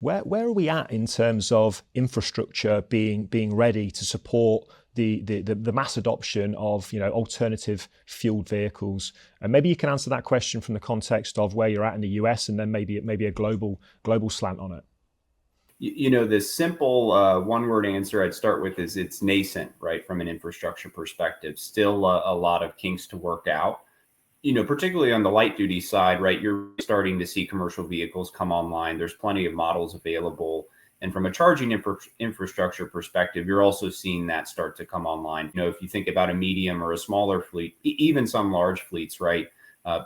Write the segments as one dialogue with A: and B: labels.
A: Where are we at in terms of infrastructure being ready to support the mass adoption of alternative fueled vehicles? And maybe you can answer that question from the context of where you're at in the US, and then maybe a global slant on it.
B: The simple one-word answer I'd start with is it's nascent, right? From an infrastructure perspective, still a lot of kinks to work out. Particularly on the light duty side, right? You're starting to see commercial vehicles come online. There's plenty of models available. And from a charging infrastructure perspective, you're also seeing that start to come online. If you think about a medium or a smaller fleet, even some large fleets, right?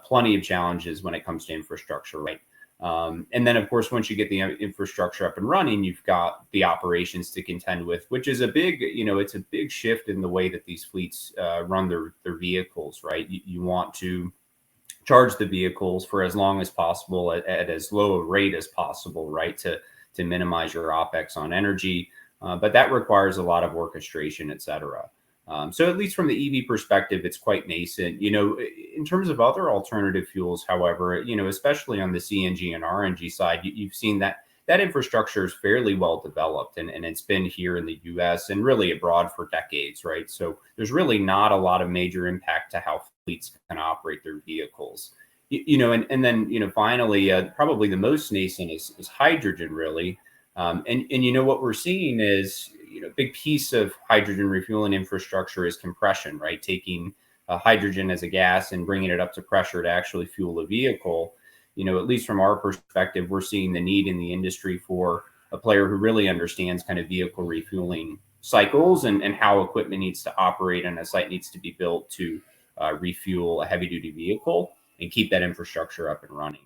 B: Plenty of challenges when it comes to infrastructure, right? And then, of course, once you get the infrastructure up and running, you've got the operations to contend with, which is it's a big shift in the way that these fleets run their vehicles, right? You want to charge the vehicles for as long as possible at as low a rate as possible, right? To minimize your OpEx on energy. But that requires a lot of orchestration, et cetera. So at least from the EV perspective, it's quite nascent. In terms of other alternative fuels, however, especially on the CNG and RNG side, you've seen that infrastructure is fairly well developed, and it's been here in the US and really abroad for decades, right? So there's really not a lot of major impact to how fleets can operate their vehicles. And then finally, probably the most nascent is hydrogen, really. And what we're seeing is, a big piece of hydrogen refueling infrastructure is compression, right? Taking hydrogen as a gas and bringing it up to pressure to actually fuel a vehicle. At least from our perspective, we're seeing the need in the industry for a player who really understands kind of vehicle refueling cycles and how equipment needs to operate and a site needs to be built to refuel a heavy duty vehicle and keep that infrastructure up and running.